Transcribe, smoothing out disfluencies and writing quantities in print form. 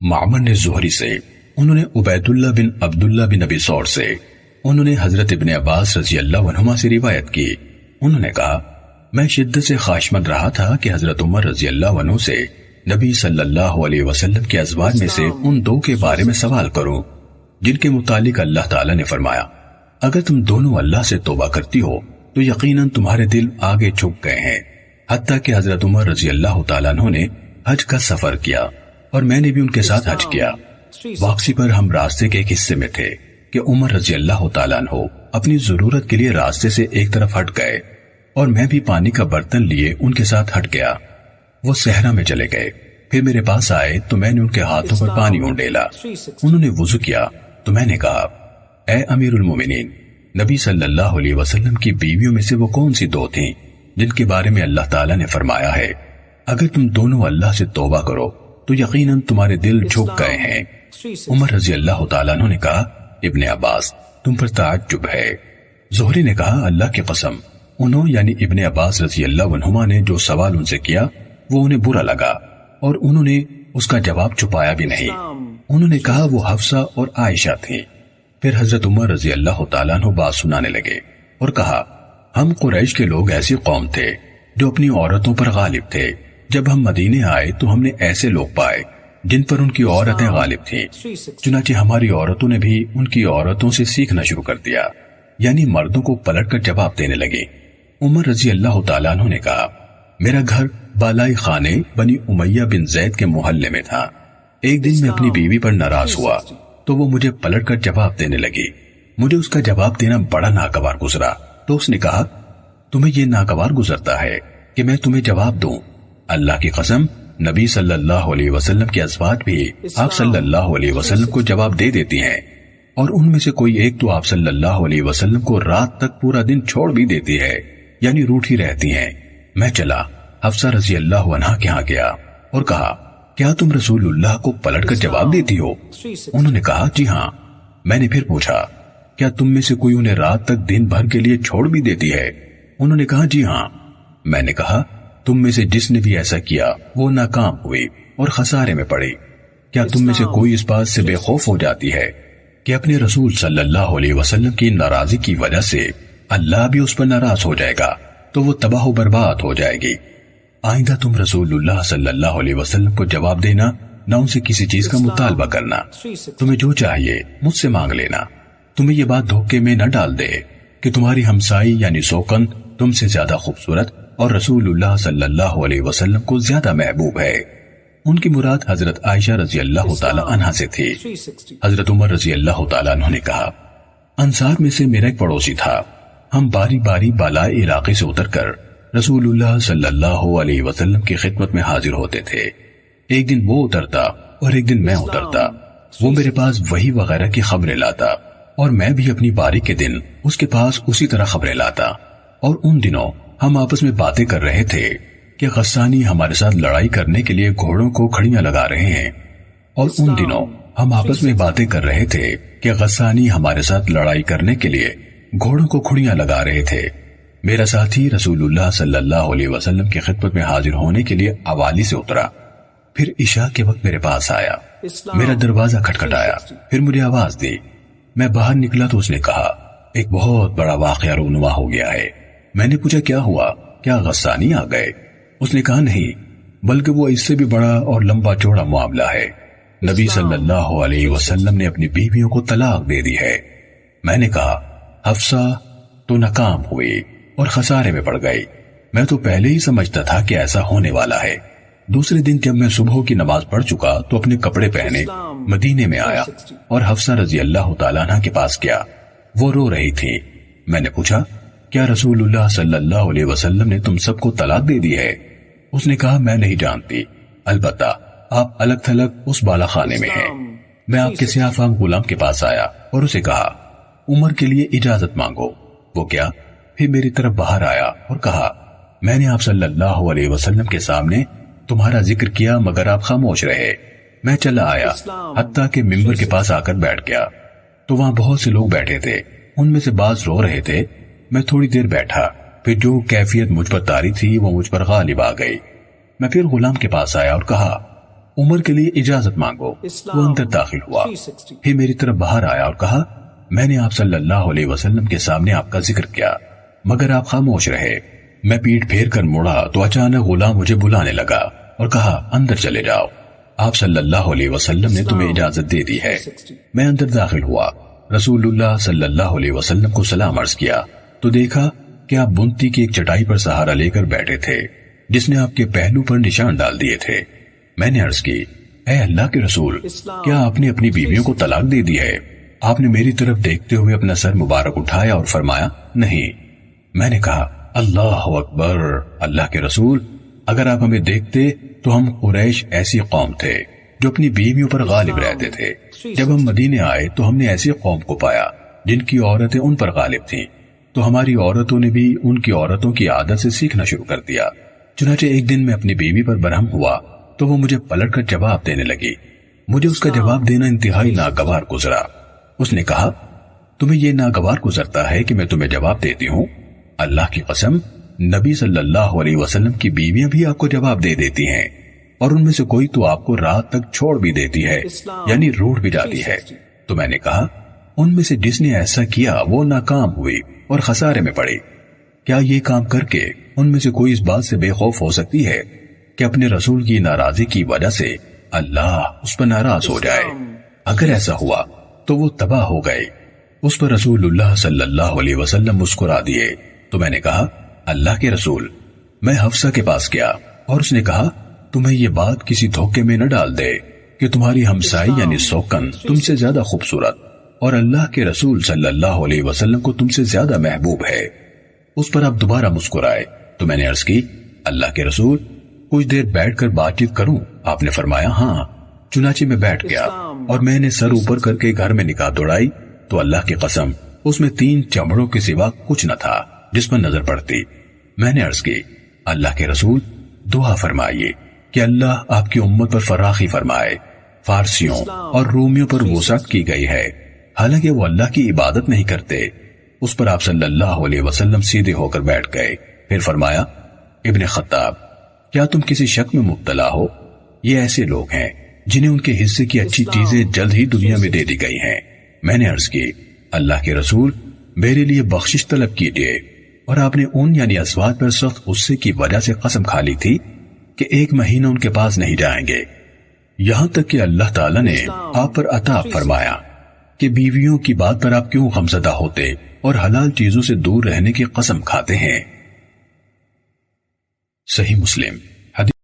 معمر نے زہری سے، انہوں نے عبیداللہ بن عبداللہ بن ابی ثور سے، انہوں نے حضرت ابن عباس رضی اللہ عنہما سے روایت کی، انہوں نے کہا میں شدت سے خواہشمند رہا تھا کہ حضرت عمر رضی اللہ عنہ سے نبی صلی اللہ علیہ وسلم کے ازواج میں سے ان دو کے بارے میں سوال کروں جن کے متعلق اللہ تعالیٰ نے فرمایا اگر تم دونوں اللہ سے توبہ کرتی ہو تو یقیناً تمہارے دل آگے جھک گئے ہیں، حتیٰ کہ حضرت عمر رضی اللہ تعالیٰ عنہ نے حج کا سفر کیا اور میں نے بھی ان کے ساتھ حج کیا۔ واپسی پر ہم راستے کے ایک حصے میں تھے کہ عمر رضی اللہ تعالیٰ عنہ اپنی ضرورت کے لیے راستے سے ایک طرف ہٹ گئے اور میں بھی پانی کا برتن لیے ان کے ساتھ ہٹ گیا۔ وہ صحرا میں چلے گئے، پھر میرے پاس آئے تو میں نے ان کے ہاتھوں پر پانی اونڈیلا، انہوں نے وضو کیا تو میں نے کہا اے امیر المومنین، نبی صلی اللہ علیہ وسلم کی بیویوں میں سے وہ کون سی دو تھیں جن کے بارے میں اللہ تعالیٰ نے فرمایا ہے اگر تم دونوں اللہ سے توبہ کرو تو یقیناً تمہارے دل جھک گئے ہیں؟ عمر رضی اللہ تعالیٰ عنہ نے کہا ابن عباس تم پر تعجب ہے۔ زہری نے کہا اللہ کی قسم انہوں یعنی ابن عباس رضی اللہ عنہما نے جو سوال ان سے کیا وہ انہیں برا لگا اور انہوں نے اس کا جواب چھپایا بھی نہیں۔ انہوں نے کہا وہ حفصہ اور عائشہ تھیں۔ پھر حضرت عمر رضی اللہ تعالیٰ عنہ بات سنانے لگے اور کہا ہم قریش کے لوگ ایسی قوم تھے جو اپنی عورتوں پر غالب تھے، جب ہم مدینے آئے تو ہم نے ایسے لوگ پائے جن پر ان کی عورتیں غالب تھیں، چنانچہ ہماری عورتوں نے بھی ان کی عورتوں سے سیکھنا شروع کر دیا، یعنی مردوں کو پلٹ کر جواب دینے لگے۔ عمر رضی اللہ تعالیٰ عنہ نے کہا میرا گھر بالائی خانے بنی امیہ بن زید کے محلے میں تھا، ایک دن میں اپنی بیوی پر ناراض ہوا تو وہ مجھے پلٹ کر جواب دینے لگی، مجھے اس کا جواب دینا بڑا ناگوار گزرا، تو اس نے کہا تمہیں یہ ناگوار گزرتا ہے کہ میں تمہیں جواب دوں؟ اللہ کی قسم نبی صلی اللہ علیہ وسلم کی ازواج بھی آپ صلی اللہ علیہ وسلم کو جواب دے دیتی ہیں، اور ان میں سے کوئی ایک تو آپ صلی اللہ علیہ وسلم کو رات تک پورا دن چھوڑ بھی دیتی ہے، یعنی روٹھی رہتی ہیں۔ میں چلا حفصہ رضی اللہ عنہا کے ہاں گیا اور کہا کیا تم رسول اللہ کو پلٹ کر جواب دیتی ہو؟ انہوں نے کہا جی ہاں۔ میں نے پھر پوچھا کیا تم میں سے کوئی انہیں رات تک دن بھر کے لیے چھوڑ بھی دیتی ہے؟ انہوں نے کہا جی ہاں۔ میں نے کہا تم میں سے جس نے بھی ایسا کیا وہ ناکام ہوئی اور خسارے میں پڑی، کیا تم میں سے کوئی اس بات سے بے خوف ہو جاتی ہے کہ اپنے رسول صلی اللہ علیہ وسلم کی ناراضی کی وجہ سے اللہ بھی اس پر ناراض ہو جائے گا تو وہ تباہ و برباد ہو جائے گی؟ آئندہ تم رسول اللہ صلی اللہ علیہ وسلم کو جواب دینا، نہ ان سے کسی چیز کا مطالبہ کرنا، تمہیں جو چاہیے مجھ سے مانگ لینا، تمہیں یہ بات دھوکے میں نہ ڈال دے کہ تمہاری ہمسائی یعنی سوکن تم سے زیادہ خوبصورت اور رسول اللہ صلی اللہ علیہ وسلم کو زیادہ محبوب ہے۔ ان کی مراد حضرت عائشہ رضی اللہ تعالی عنہا سے تھی۔ حضرت عمر رضی اللہ تعالی عنہ نے کہا انصار میں سے میرا ایک پڑوسی تھا، ہم باری باری بالائے علاقے سے اتر کر رسول اللہ صلی اللہ علیہ وسلم کی خدمت میں حاضر ہوتے تھے۔ ایک دن وہ اترتا اور ایک دن میں اترتا، وہ میرے پاس وحی وغیرہ کی خبریں لاتا اور میں بھی اپنی باری کے دن اس کے پاس اسی طرح خبریں لاتا، اور ان دنوں ہم آپس میں باتیں کر رہے تھے کہ غسانی ہمارے ساتھ لڑائی کرنے کے لیے گھوڑوں کو کھڑیاں لگا رہے ہیں، اور ان دنوں ہم آپس میں باتیں کر رہے تھے کہ غسانی ہمارے ساتھ لڑائی کرنے کے لیے گھوڑوں کو کھڑیاں لگا رہے تھے۔ میرا ساتھی رسول اللہ صلی اللہ علیہ وسلم کی خدمت میں حاضر ہونے کے لیے اوالی سے اترا، پھر عشاء کے وقت میرے پاس آیا، میرا دروازہ کھٹکھٹایا، پھر مجھے آواز دی، میں باہر نکلا تو اس نے کہا ایک بہت بڑا واقعہ رونما ہو گیا ہے۔ میں نے پوچھا کیا ہوا، کیا غسانی آ گئے؟ اس نے کہا نہیں، بلکہ وہ اس سے بھی بڑا اور لمبا چوڑا معاملہ ہے، نبی صلی اللہ علیہ وسلم نے اپنی بیویوں کو طلاق دے دی ہے۔ میں نے کہا حفصہ تو ناکام ہوئی اور خسارے میں پڑ گئی، میں تو پہلے ہی سمجھتا تھا کہ ایسا ہونے والا ہے۔ دوسرے دن جب میں صبح کی نماز پڑھ چکا تو اپنے کپڑے پہنے مدینے میں آیا اور حفصہ رضی اللہ تعالیٰ عنہ کے پاس گیا، وہ رو رہی تھی۔ میں نے پوچھا کیا رسول اللہ صلی اللہ علیہ وسلم نے تم سب کو طلاق دے دی ہے؟ اس نے کہا میں نہیں جانتی، البتہ آپ الگ تھلگ اس بالا خانے میں ہیں۔ میں آپ کے سیاہ فام غلام کے پاس آیا اور اسے کہا عمر کے لیے اجازت مانگو۔ وہ کیا؟ پھر میری طرف باہر آیا اور کہا میں نے آپ صلی اللہ علیہ وسلم کے سامنے تمہارا ذکر کیا مگر آپ خاموش رہے۔ میں چلا آیا حتیٰ کہ ممبر کے پاس آ کر بیٹھ گیا تو وہاں بہت سے لوگ بیٹھے تھے، ان میں سے بعض رو رہے تھے۔ میں تھوڑی دیر بیٹھا، پھر جو کیفیت مجھ پر طاری تھی وہ مجھ پر غالب آ گئی۔ میں پھر غلام کے پاس آیا اور کہا عمر کے لیے اجازت مانگو۔ وہ اندر داخل ہوا، پھر میری طرف باہر آیا اور کہا میں نے آپ صلی اللہ علیہ وسلم کے سامنے آپ کا ذکر کیا مگر آپ خاموش رہے۔ میں پیٹ پھیر کر مڑا تو اچانک غلام مجھے بلانے لگا اور کہا اندر چلے جاؤ، آپ صلی اللہ علیہ وسلم نے تمہیں اجازت دے دی ہے۔ میں اندر داخل ہوا، رسول اللہ صلی اللہ علیہ وسلم کو سلام عرض کیا تو دیکھا کہ آپ بنتی کی ایک چٹائی پر سہارا لے کر بیٹھے تھے جس نے آپ کے پہلو پر نشان ڈال دیے تھے۔ میں نے عرض کی اے اللہ کے رسول، کیا آپ نے اپنی بیویوں کو طلاق دے دی ہے؟ آپ نے میری طرف دیکھتے ہوئے اپنا سر مبارک اٹھایا اور فرمایا نہیں۔ میں نے کہا اللہ اکبر، اللہ کے رسول، اگر آپ ہمیں دیکھتے تو ہم قریش ایسی قوم تھے جو اپنی بیویوں پر غالب رہتے تھے۔ جب ہم مدینے آئے تو ہم نے ایسی قوم کو پایا جن کی عورتیں ان پر غالب تھیں، تو ہماری عورتوں نے بھی ان کی عورتوں کی عادت سے سیکھنا شروع کر دیا۔ چنانچہ ایک دن میں اپنی بیوی پر برہم ہوا تو وہ مجھے پلٹ کر جواب دینے لگی۔ مجھے اس کا جواب دینا انتہائی ناگوار گزرا۔ اس نے کہا تمہیں یہ ناگوار گزرتا ہے کہ میں تمہیں جواب دیتی ہوں؟ اللہ کی قسم، نبی صلی اللہ علیہ وسلم کی بیویاں بھی آپ کو جواب دے دیتی ہیں، اور ان میں سے کوئی تو آپ کو رات تک چھوڑ بھی دیتی ہے، یعنی روٹ بھی جاتی ہے۔ تو میں نے کہا ان میں سے جس نے ایسا کیا وہ ناکام ہوئی اور خسارے میں پڑی۔ کیا یہ کام کر کے ان میں سے کوئی اس بات سے بے خوف ہو سکتی ہے کہ اپنے رسول کی ناراضی کی وجہ سے اللہ اس پر ناراض ہو جائے؟ اگر ایسا ہوا تو وہ تباہ ہو گئے۔ اس پر رسول اللہ صلی اللہ علیہ وسلم مسکرا دیے۔ تو میں نے کہا اللہ کے رسول، میں حفصہ کے پاس گیا اور اس نے کہا تمہیں یہ بات کسی دھوکے میں نہ ڈال دے کہ تمہاری ہمسائی یعنی سوکن تم سے زیادہ خوبصورت اور اللہ کے رسول صلی اللہ علیہ وسلم کو تم سے زیادہ محبوب ہے۔ اس پر آپ دوبارہ مسکرائے تو میں نے عرض کی اللہ کے رسول، کچھ دیر بیٹھ کر بات چیت کروں؟ آپ نے فرمایا ہاں۔ چنانچہ میں بیٹھ گیا اور میں نے سر اوپر کر کے گھر میں نگاہ دوڑائی تو اللہ کی قسم اس میں 3 چمڑوں کے سوا کچھ نہ تھا جس پر نظر پڑتی۔ میں نے عرض کی اللہ کے رسول، دعا فرمائیے کہ اللہ آپ کی امت پر فراخی فرمائے۔ فارسیوں اور رومیوں پر وسعت کی گئی ہے، حالانکہ وہ اللہ کی عبادت نہیں کرتے۔ اس پر آپ صلی اللہ علیہ وسلم سیدھے ہو کر بیٹھ گئے، پھر فرمایا ابن خطاب، کیا تم کسی شک میں مبتلا ہو؟ یہ ایسے لوگ ہیں جنہیں ان کے حصے کی اچھی چیزیں جلد ہی دنیا میں دے دی گئی ہیں۔ میں نے عرض کی اللہ کے رسول، میرے لیے بخشش طلب کیجیے۔ اور آپ نے ان یعنی ازواج پر سخت غصے کی وجہ سے قسم کھا لی تھی کہ 1 مہینہ ان کے پاس نہیں جائیں گے، یہاں تک کہ اللہ تعالیٰ نے آپ پر عطا فرمایا کہ بیویوں کی بات پر آپ کیوں غمزدہ ہوتے اور حلال چیزوں سے دور رہنے کی قسم کھاتے ہیں۔ صحیح مسلم